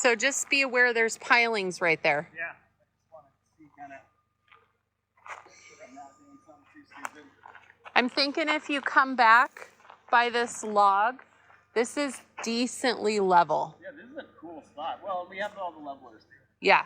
So just be aware there's pilings right there. Yeah. I just wanted to see kind of. I'm not doing something too stupid. I'm thinking if you come back by this log, this is decently level. Yeah, this is a cool spot. Well, we have all the levelers too. Yeah.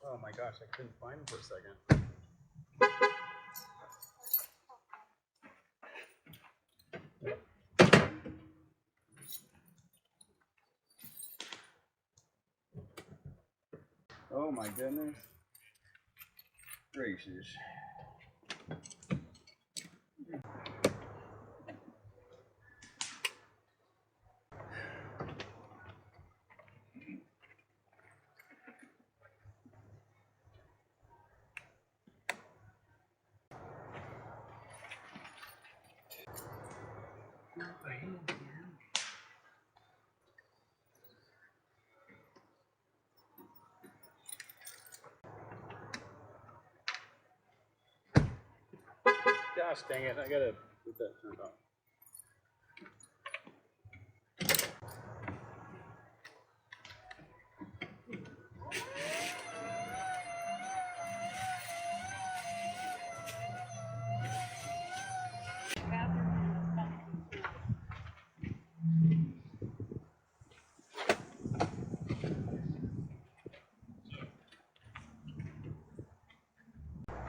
Oh my gosh, I couldn't find him for a second. Oh my goodness. Gracious. Gosh dang it, I gotta get that turned off.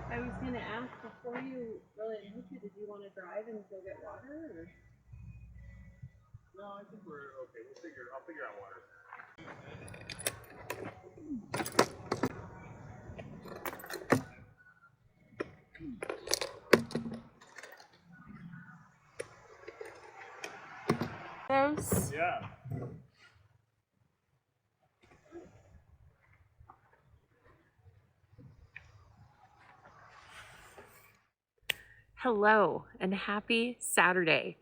I was going to ask before you really into, did you want to drive and go get water? Or? No, I think we're okay. I'll figure out water. Those? Yeah. Hello and happy Saturday.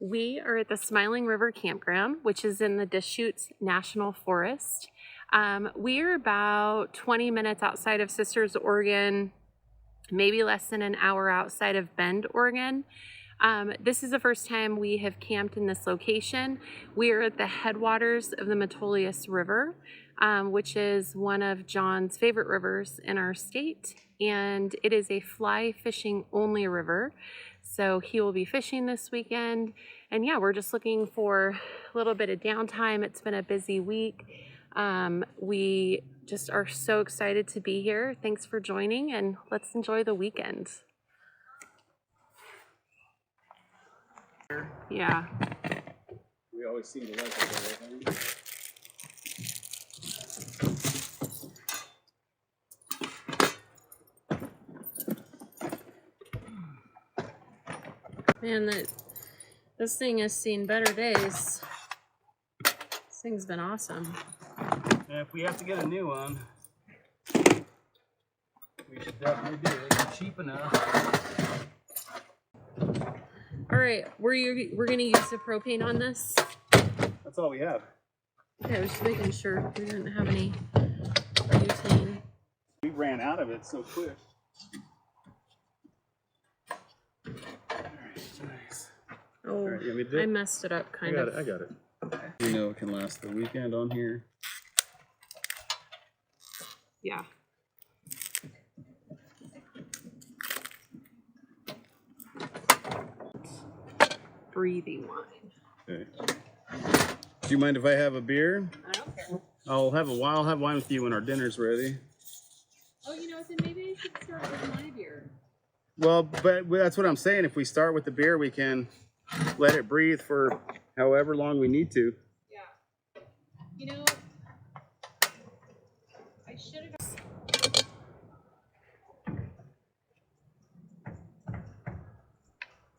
We are at the Smiling River Campground, which is in the Deschutes National Forest. We are about 20 minutes outside of Sisters, Oregon, maybe less than an hour outside of Bend, Oregon. This is the first time we have camped in this location. We are at the headwaters of the Metolius River, which is one of John's favorite rivers in our state, and it is a fly fishing only river. So he will be fishing this weekend, and yeah, we're just looking for a little bit of downtime. It's been a busy week. We just are so excited to be here. Thanks for joining, and let's enjoy the weekend. Yeah. We always seem to like it, right? Man, this thing has seen better days. thing's been awesome. And if we have to get a new one, we should definitely do it. It's cheap enough. All right, we're gonna use the propane on this. That's all we have. Okay, I was just making sure we didn't have any butane. We ran out of it so quick. Nice. Oh, right, you want me to do it? I messed it up kind of. I got it. You know it can last the weekend on here. Yeah. Breathy wine. Okay. Do you mind if I have a beer? I don't care. I'll have wine with you when our dinner's ready. Oh, you know what? Then maybe I should start with my beer. Well, but that's what I'm saying. If we start with the beer, we can let it breathe for however long we need to. Yeah. You know, I should have.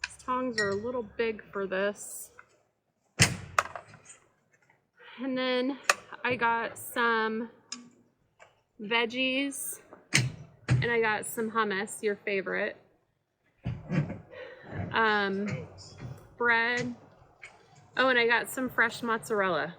These tongs are a little big for this. And then I got some veggies and I got some hummus, your favorite. Bread. Oh, and I got some fresh mozzarella.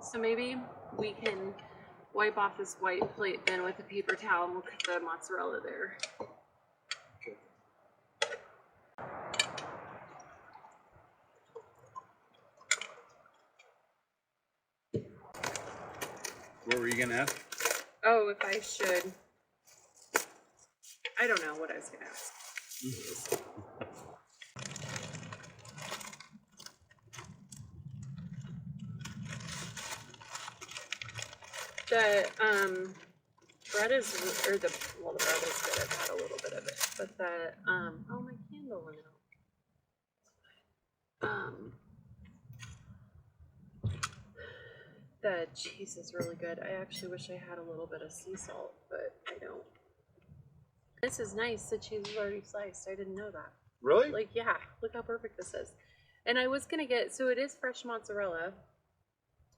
So maybe we can wipe off this white plate then with a paper towel and we'll put the mozzarella there. What were you gonna ask? Oh, if I should. I don't know what I was gonna ask. The bread is, or the, well, the bread is good. I've had a little bit of it, but the oh, my candle went out. The cheese is really good. I actually wish I had a little bit of sea salt, but I don't. This is nice. The cheese is already sliced. I didn't know that. Really? Like, yeah, look how perfect this is. And I was gonna get, so it is fresh mozzarella,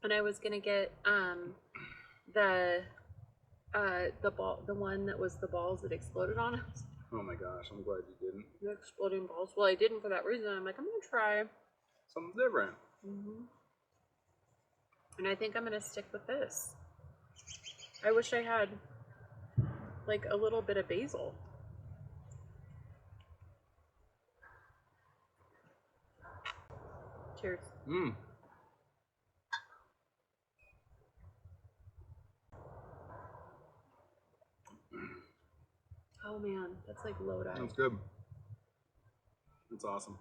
and I was gonna get the one that was the balls that exploded on us. Oh my gosh, I'm glad you didn't. The exploding balls. Well, I didn't for that reason. I'm like, I'm gonna try. Something different. And I think I'm gonna stick with this. I wish I had like a little bit of basil. Cheers. Oh man, that's like Lodi. That's good. That's awesome.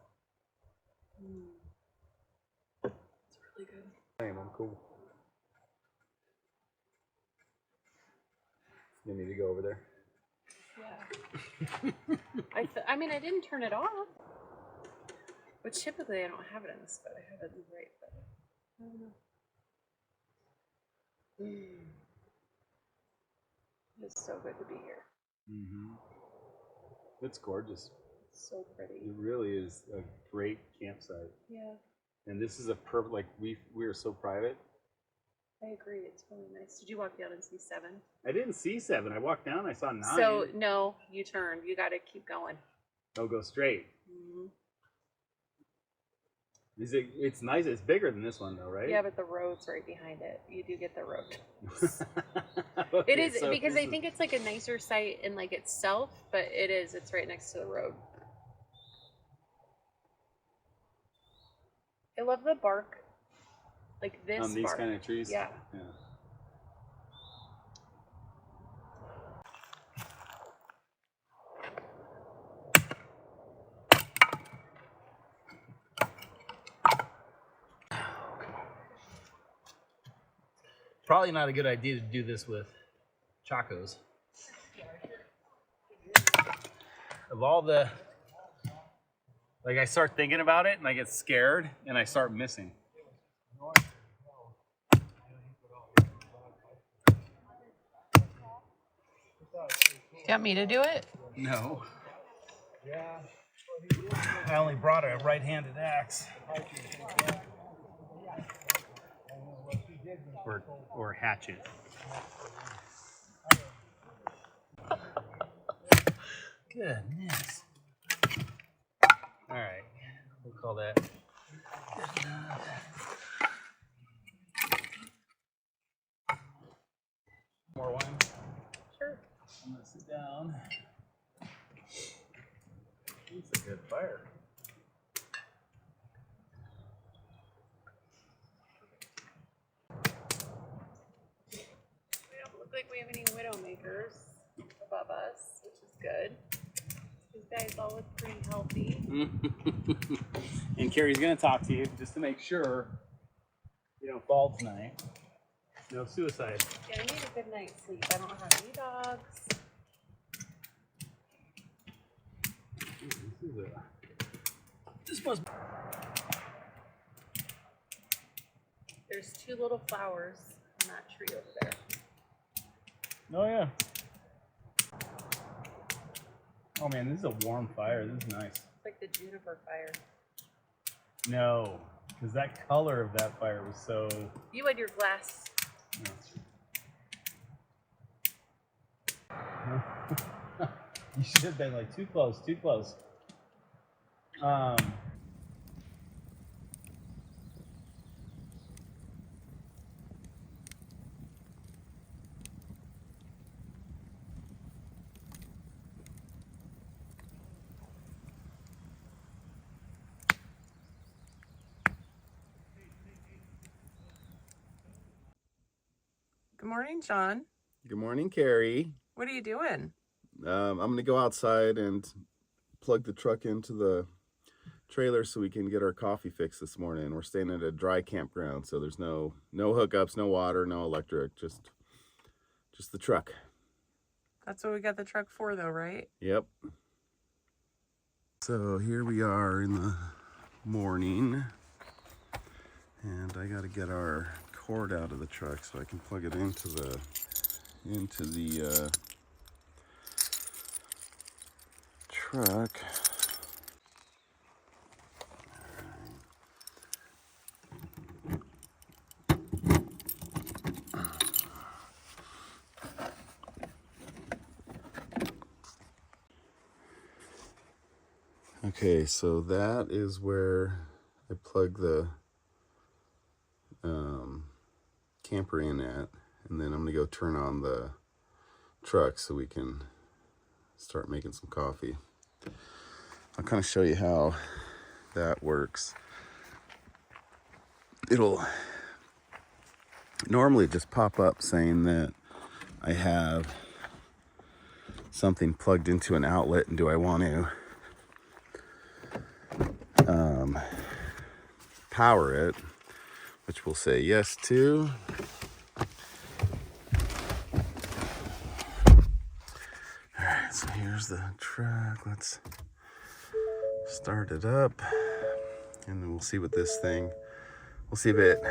It's really good. Hey, man, cool. You need to go over there. Yeah. I mean, I didn't turn it off. Which typically I don't have it in this, but I have it right. But I don't know. It's so good to be here. It's gorgeous. It's so pretty. It really is a great campsite. Yeah. And this is a perfect, like, we are so private. I agree. It's really nice. Did you walk down and see 7? I didn't see 7. I walked down, I saw 9. So, no, you turned. You got to keep going. I'll go straight. It's nice. It's bigger than this one, though, right? Yeah, but the road's right behind it. You do get the road. Okay, It is, so because I think it's like a nicer site in like itself, but it is. It's right next to the road. I love the bark. Like this on these bark. kind of trees? Yeah. probably not a good idea to do this with Chacos. Of all the, like, I start thinking about it and I get scared and I start missing. You want me to do it? No. I only brought a right-handed axe. Or hatchet. Goodness. All right, we'll call that good enough. More wine? Sure. I'm gonna sit down. It's a good fire. We don't look like we have any widow makers above us, which is good. These guys all look pretty healthy. And Carrie's gonna talk to you just to make sure you don't fall tonight. No suicide. Yeah, I need a good night's sleep. I don't have any dogs. This must. There's two little flowers on that tree over there. Oh yeah. Oh man, this is a warm fire. This is nice. It's like the juniper fire. No, because that color of that fire was so. You had your glass. No. You should have been like too close, too close. Good morning, John. Good morning, Carrie. What are you doing? I'm gonna go outside and plug the truck into the trailer so we can get our coffee fix this morning. We're staying at a dry campground, so there's no hookups, no water, no electric, just the truck. That's what we got the truck for, though, right? Yep. So here we are in the morning, and I got to get our cord out of the truck so I can plug it into the truck. Okay, so that is where I plug the camper in at, and then I'm gonna go turn on the truck so we can start making some coffee. I'll kind of show you how that works. It'll normally just pop up saying that I have something plugged into an outlet, and do I want to power it, which we'll say yes to. All right, so here's the truck. Let's start it up, and then we'll see what this thing, we'll see if it,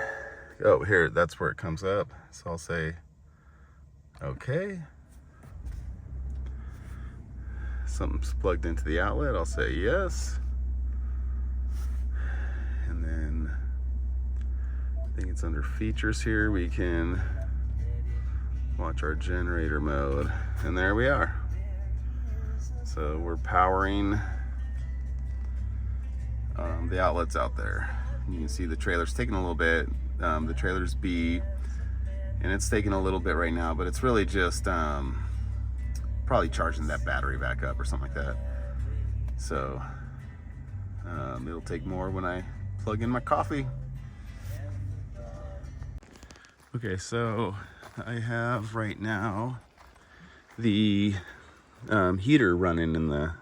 oh, here, that's where it comes up. So I'll say, okay. Something's plugged into the outlet, I'll say yes. And then I think it's under features here. We can watch our generator mode, and there we are. So we're powering the outlets out there. You can see the trailer's taking a little bit. The trailer's B, and it's taking a little bit right now, but it's really just probably charging that battery back up or something like that. So it'll take more when I plug in my coffee. Okay, so I have right now the heater running in the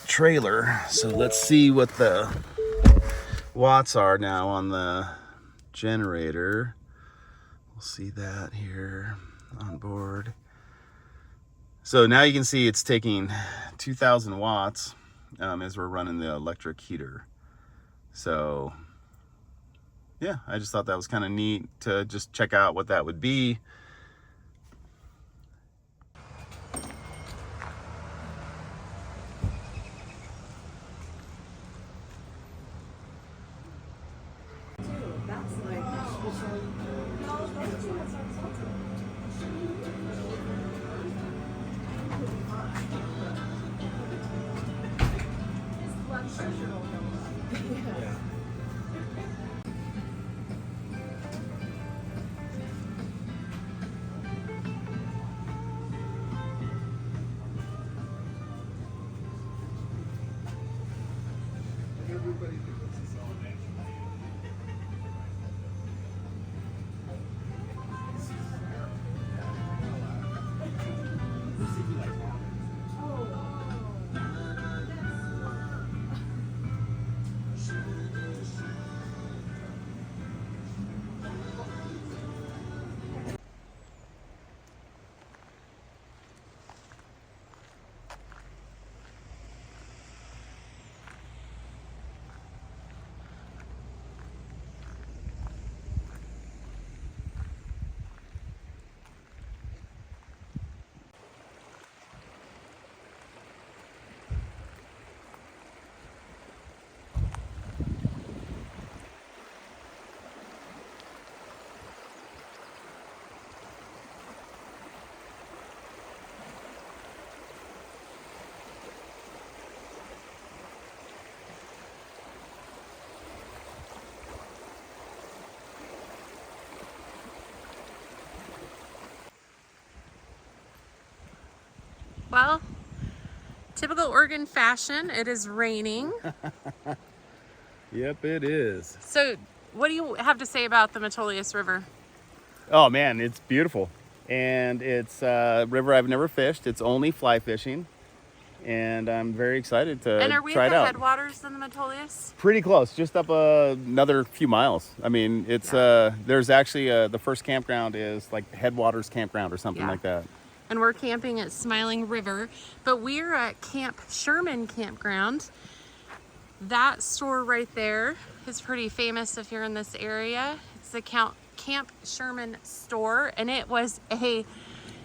trailer. So let's see what the watts are now on the generator. We'll see that here on board. So now you can see it's taking 2,000 watts as we're running the electric heater. So yeah, I just thought that was kind of neat to just check out what that would be. Well, typical Oregon fashion, it is raining. Yep, it is. So what do you have to say about the Metolius River? Oh man, it's beautiful. And it's a river I've never fished. It's only fly fishing. And I'm very excited to And are we try at it the out. headwaters in the Metolius? Pretty close, just up another few miles. I mean, it's there's actually the first campground is like Headwaters Campground or something like that. And we're camping at Smiling River, but we're at Camp Sherman Campground. That store right there is pretty famous if you're in this area. It's the Camp Sherman Store, and it was a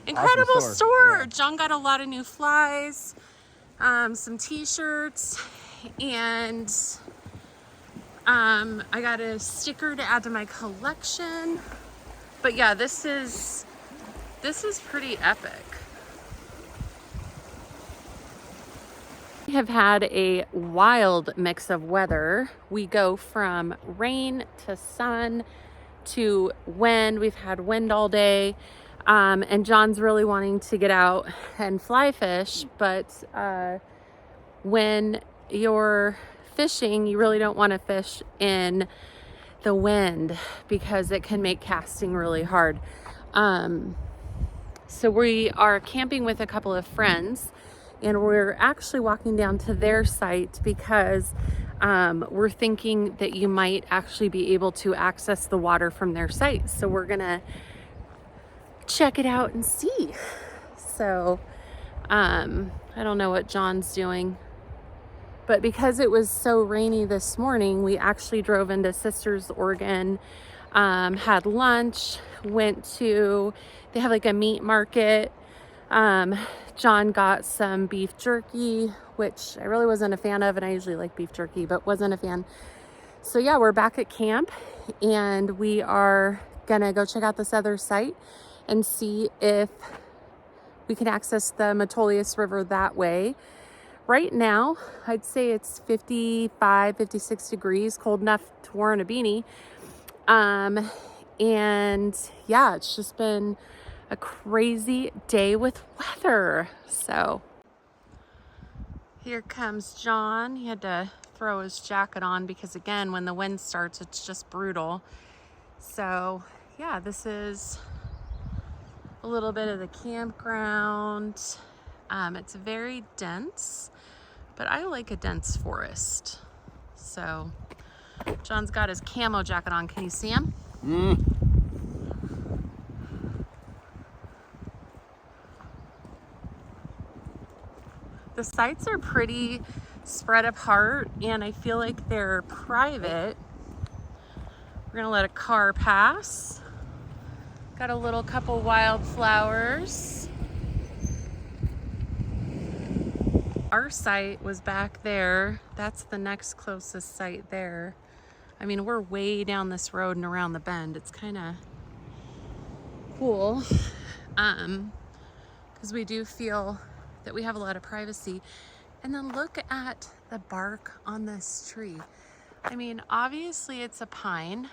incredible Awesome store. Yeah. John got a lot of new flies, some t-shirts, and I got a sticker to add to my collection. But yeah, this is pretty epic. We have had a wild mix of weather. We go from rain to sun to wind. We've had wind all day. And John's really wanting to get out and fly fish, but when you're fishing, you really don't want to fish in the wind because it can make casting really hard. So we are camping with a couple of friends, and we're actually walking down to their site because we're thinking that you might actually be able to access the water from their site. So we're gonna check it out and see. So I don't know what John's doing, but because it was so rainy this morning, we actually drove into Sisters, Oregon, had lunch, they have like a meat market. John got some beef jerky, which I really wasn't a fan of, and I usually like beef jerky, but wasn't a fan. So yeah, we're back at camp, and we are gonna go check out this other site and see if we can access the Metolius River that way. Right now, I'd say it's 55, 56 degrees, cold enough to wear a beanie. And yeah, it's just been a crazy day with weather. So here comes John. He had to throw his jacket on because again, when the wind starts, it's just brutal. So yeah, this is a little bit of the campground. It's very dense, but I like a dense forest. So John's got his camo jacket on. Can you see him? The sites are pretty spread apart, and I feel like they're private. We're gonna let a car pass. Got a little couple wildflowers. Our site was back there. That's the next closest site there. I mean, we're way down this road and around the bend. It's kind of cool, because we do feel that we have a lot of privacy. And then look at the bark on this tree. I mean, obviously it's a pine.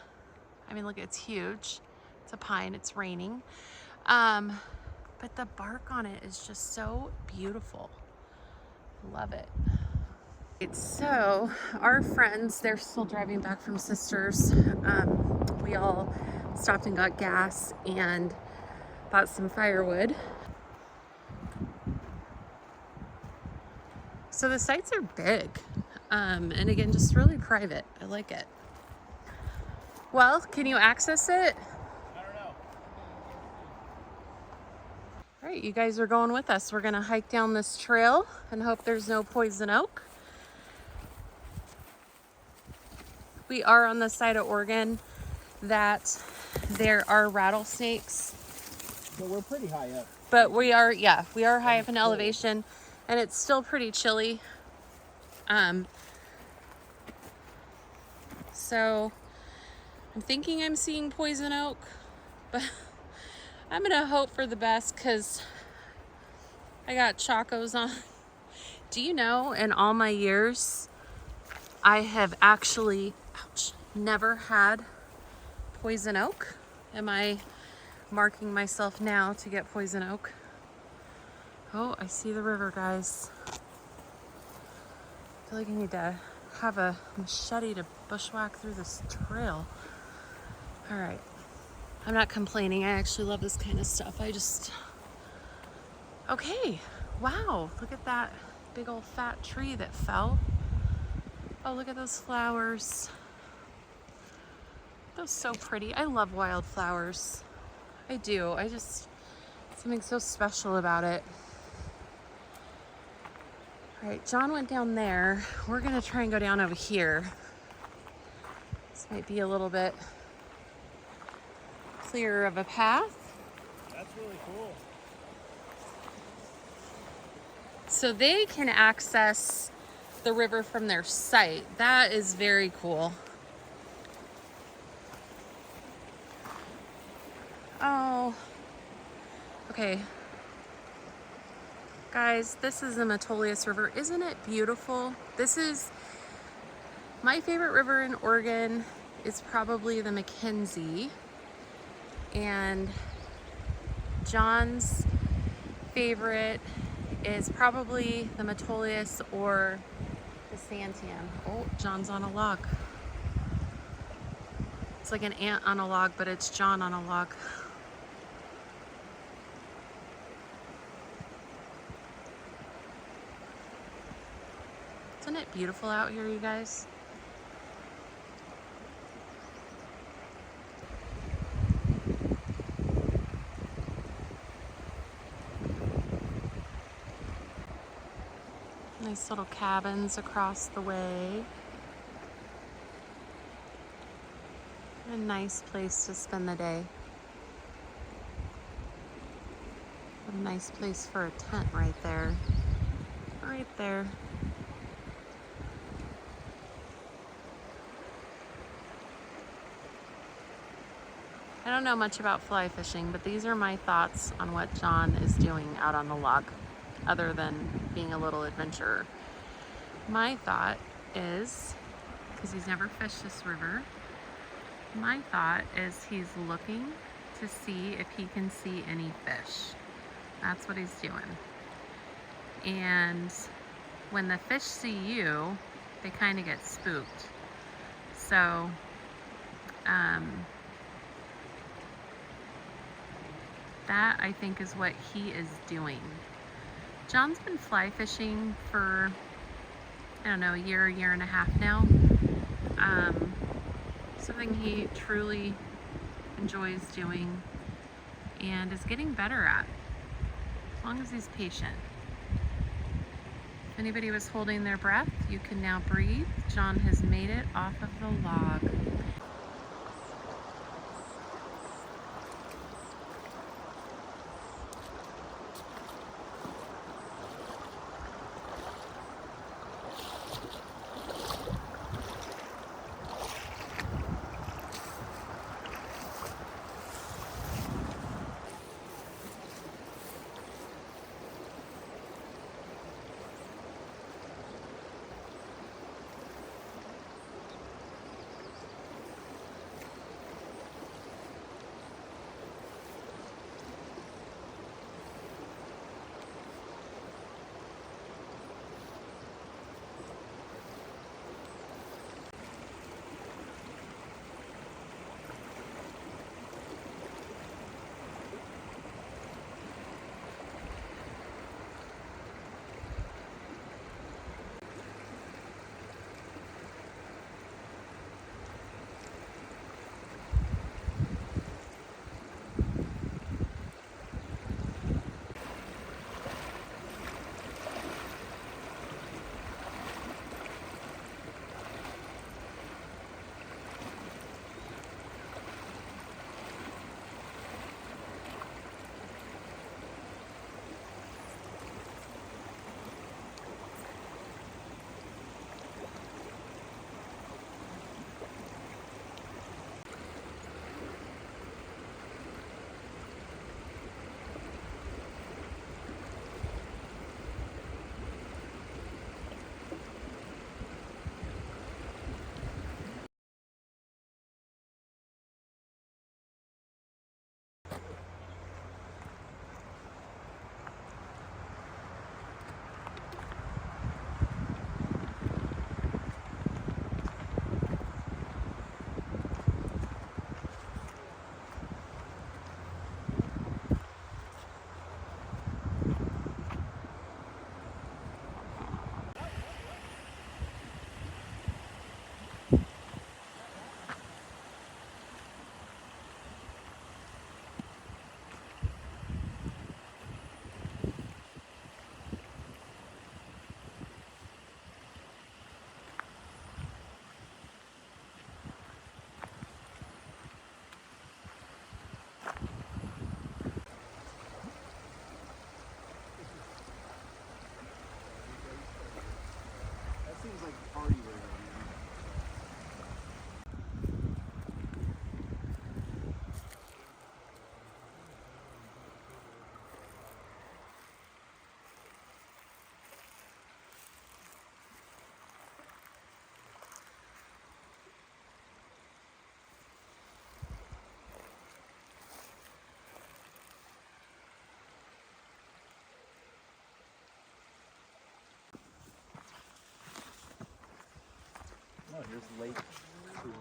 I mean, look, it's huge. It's a pine, it's raining. But the bark on it is just so beautiful. Love it. So our friends, they're still driving back from Sisters. We all stopped and got gas and bought some firewood. So the sites are big, and again, just really private. I like it. Well, can you access it? I don't know. All right, you guys are going with us. We're gonna hike down this trail and hope there's no poison oak. We are on the side of Oregon that there are rattlesnakes. But we're pretty high up. But we are high up in elevation, and it's still pretty chilly. So I'm thinking I'm seeing poison oak, but I'm gonna hope for the best because I got chacos on. Do you know, in all my years, I have actually, never had poison oak. Am I marking myself now to get poison oak? Oh, I see the river, guys. I feel like I need to have a machete to bushwhack through this trail. All right. I'm not complaining. I actually love this kind of stuff. Okay. Wow. Look at that big old fat tree that fell. Oh, look at those flowers. That was so pretty. I love wildflowers. I do. Something so special about it. All right, John went down there. We're gonna try and go down over here. This might be a little bit clearer of a path. That's really cool. So they can access the river from their site. That is very cool. Oh, okay. Guys, this is the Metolius River. Isn't it beautiful? This is my favorite river in Oregon. Is probably the McKenzie, and John's favorite is probably the Metolius or the Santiam. Oh, John's on a log. It's like an ant on a log, but it's John on a log. Isn't it beautiful out here, you guys? Nice little cabins across the way. A nice place to spend the day. A nice place for a tent right there. Right there. I don't know much about fly fishing, but these are my thoughts on what John is doing out on the log, other than being a little adventurer. My thought is, because he's never fished this river, my thought is he's looking to see if he can see any fish. That's what he's doing. And when the fish see you, they kind of get spooked. So, that I think is what he is doing. John's been fly fishing for, I don't know, a year and a half now. Something he truly enjoys doing and is getting better at, as long as he's patient. If anybody was holding their breath, you can now breathe. John has made it off of the log. That seems like a party right now. Oh, here's Lake Creek.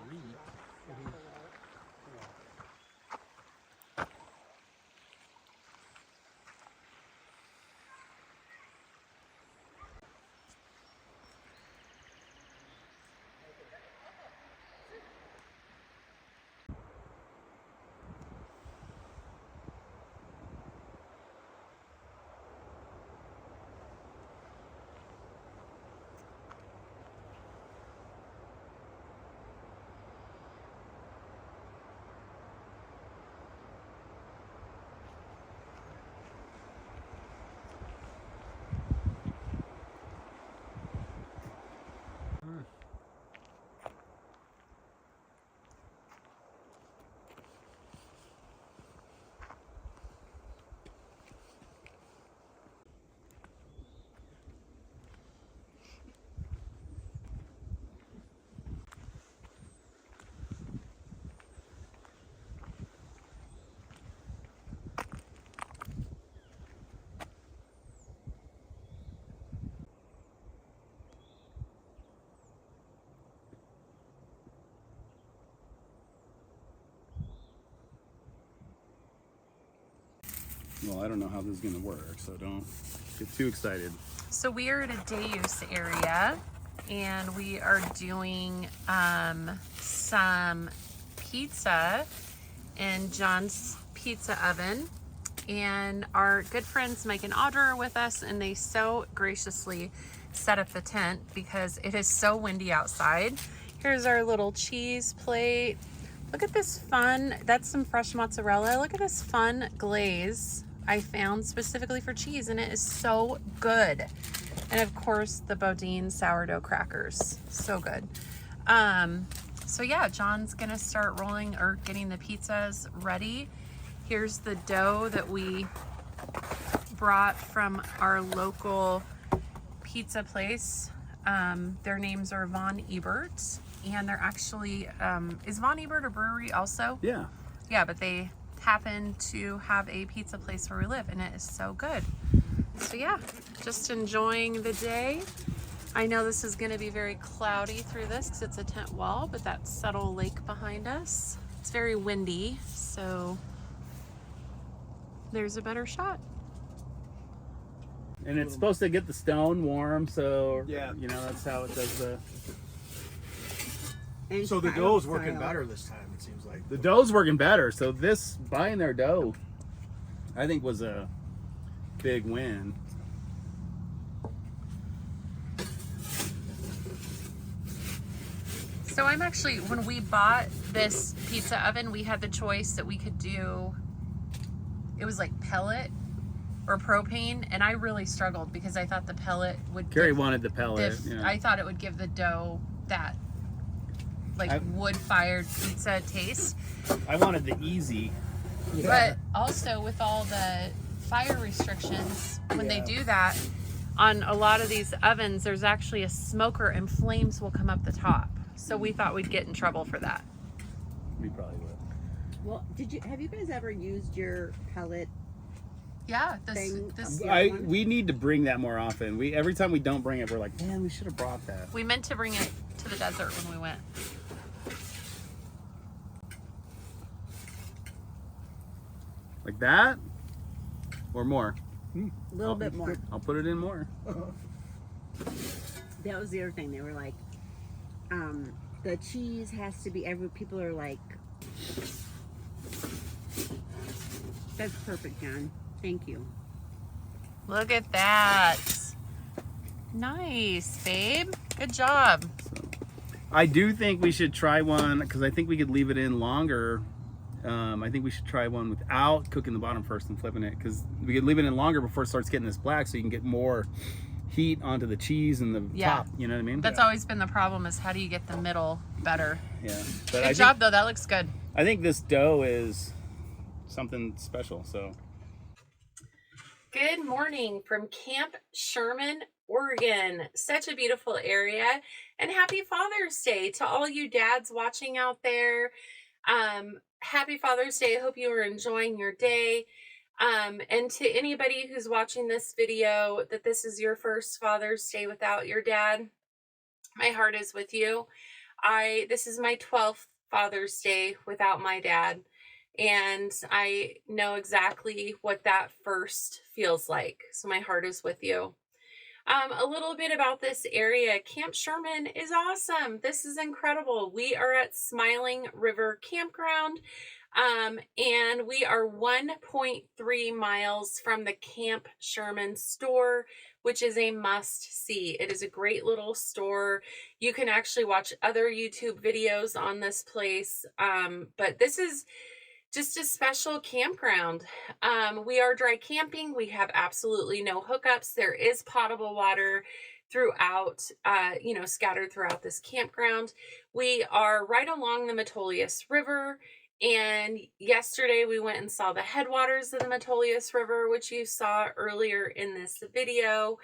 Well, I don't know how this is going to work, so don't get too excited. So we are at a day use area, and we are doing some pizza in John's pizza oven. And our good friends Mike and Audra are with us, and they so graciously set up the tent because it is so windy outside. Here's our little cheese plate. Look at this fun, that's some fresh mozzarella. Look at this fun glaze I found specifically for cheese, and it is so good. And of course the Bodine sourdough crackers, so good. So yeah, John's gonna start rolling or getting the pizzas ready. Here's the dough that we brought from our local pizza place. Their names are Von Ebert, and they're actually, is Von Ebert a brewery also? Yeah. Yeah, but they happen to have a pizza place where we live, and it is so good. So yeah, just enjoying the day. I know this is gonna be very cloudy through this because it's a tent wall, but that subtle lake behind us, it's very windy, so there's a better shot. And it's supposed to get the stone warm, so Yeah. you know that's how it does the. And So the style- dough's working style. better this time, it seems like. The dough's working better, so this buying their dough, I think, was a big win. So I'm actually, when we bought this pizza oven, we had the choice that we could do, it was like pellet or propane, and I really struggled because I thought the pellet would Carrie give, wanted the pellet. Yeah. I thought it would give the dough that like wood-fired pizza taste. I wanted the easy. But also with all the fire restrictions, when they do that, on a lot of these ovens, there's actually a smoker and flames will come up the top. So we thought we'd get in trouble for that. We probably would. Well, have you guys ever used your pellet Yeah, thing? this We need to bring that more often. Every time we don't bring it, we're like, man, we should have brought that. we meant to bring it to the desert when we went. Like that, or more. A little bit more. I'll put it in more. That was the other thing. They were like, the cheese has to be people are like, that's perfect, John. Thank you. Look at that. Nice, babe. Good job. I do think we should try one because I think we could leave it in longer. I think we should try one without cooking the bottom first and flipping it, because we could leave it in longer before it starts getting this black, so you can get more heat onto the cheese and the top. You know what I mean? That's always been the problem, is how do you get the middle better? Yeah. But Good job, though. That looks good. I think this dough is something special. So Good morning from Camp Sherman, Oregon. Such a beautiful area. And happy Father's Day to all you dads watching out there. Happy Father's Day. I hope you are enjoying your day. And to anybody who's watching this video, that this is your first Father's Day without your dad, my heart is with you. This is my 12th Father's Day without my dad. And I know exactly what that first feels like. So my heart is with you. A little bit about this area. Camp Sherman is awesome. This is incredible. We are at Smiling River Campground, and we are 1.3 miles from the Camp Sherman Store, which is a must-see. It is a great little store. You can actually watch other YouTube videos on this place, but this is just a special campground. We are dry camping. We have absolutely no hookups. There is potable water throughout, scattered throughout this campground. We are right along the Metolius River. And yesterday we went and saw the headwaters of the Metolius River, which you saw earlier in this video.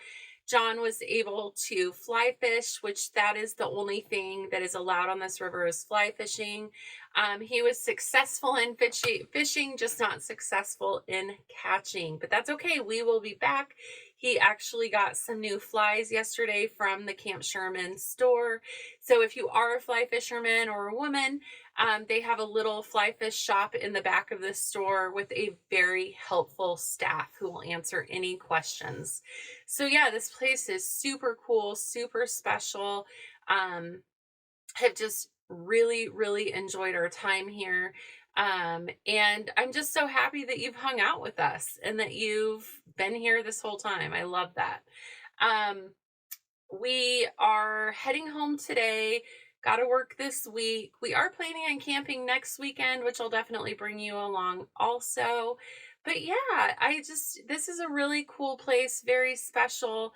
John was able to fly fish, which that is the only thing that is allowed on this river, is fly fishing. He was successful in fishing, just not successful in catching, but that's okay. We will be back. He actually got some new flies yesterday from the Camp Sherman store. So if you are a fly fisherman or a woman, they have a little fly fish shop in the back of the store with a very helpful staff who will answer any questions. So yeah, this place is super cool, super special. Have just really enjoyed our time here. And I'm just so happy that you've hung out with us and that you've been here this whole time. I love that. We are heading home today. Got to work this week. We are planning on camping next weekend, which I'll definitely bring you along also. But yeah, this is a really cool place, very special.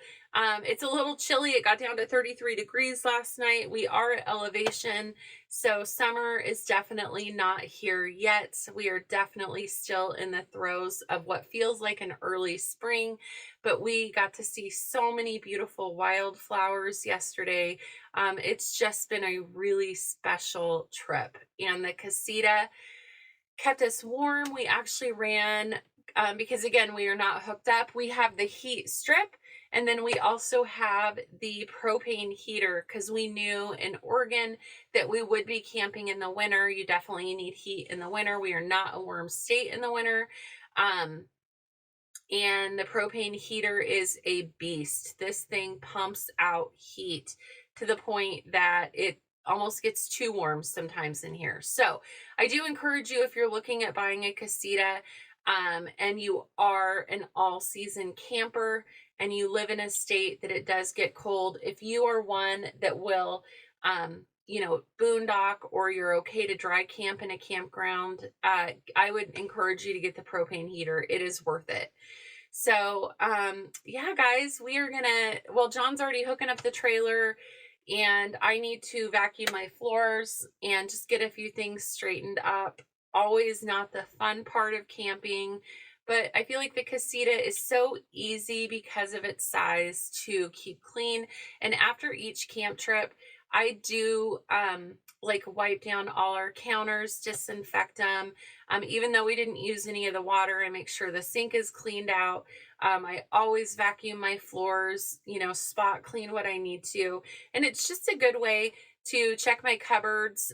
It's a little chilly. It got down to 33 degrees last night. We are at elevation, so summer is definitely not here yet. We are definitely still in the throes of what feels like an early spring, but we got to see so many beautiful wildflowers yesterday. It's just been a really special trip, and the Casita kept us warm. We actually ran, because again, we are not hooked up. We have the heat strip, and then we also have the propane heater because we knew in Oregon that we would be camping in the winter. You definitely need heat in the winter. We are not a warm state in the winter. And the propane heater is a beast. This thing pumps out heat to the point that it almost gets too warm sometimes in here. So I do encourage you, if you're looking at buying a Casita, and you are an all-season camper and you live in a state that it does get cold, if you are one that will boondock, or you're okay to dry camp in a campground, I would encourage you to get the propane heater. It is worth it. So yeah, guys, we are John's already hooking up the trailer, and I need to vacuum my floors and just get a few things straightened up. Always not the fun part of camping, but I feel like the Casita is so easy because of its size to keep clean. And after each camp trip, I do wipe down all our counters, disinfect them. Even though we didn't use any of the water, I make sure the sink is cleaned out. I always vacuum my floors, spot clean what I need to. And it's just a good way to check my cupboards.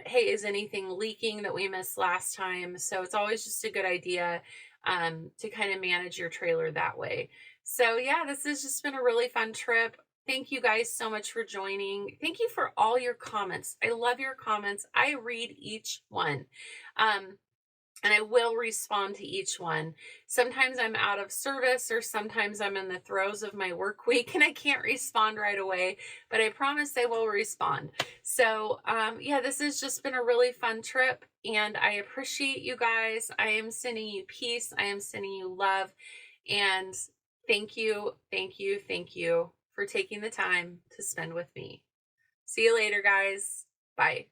Hey, is anything leaking that we missed last time? So it's always just a good idea to kind of manage your trailer that way. So yeah, this has just been a really fun trip. Thank you guys so much for joining. Thank you for all your comments. I love your comments. I read each one. And I will respond to each one. Sometimes I'm out of service, or sometimes I'm in the throes of my work week and I can't respond right away, but I promise I will respond. So yeah, this has just been a really fun trip, and I appreciate you guys. I am sending you peace. I am sending you love, and thank you for taking the time to spend with me. See you later, guys. Bye.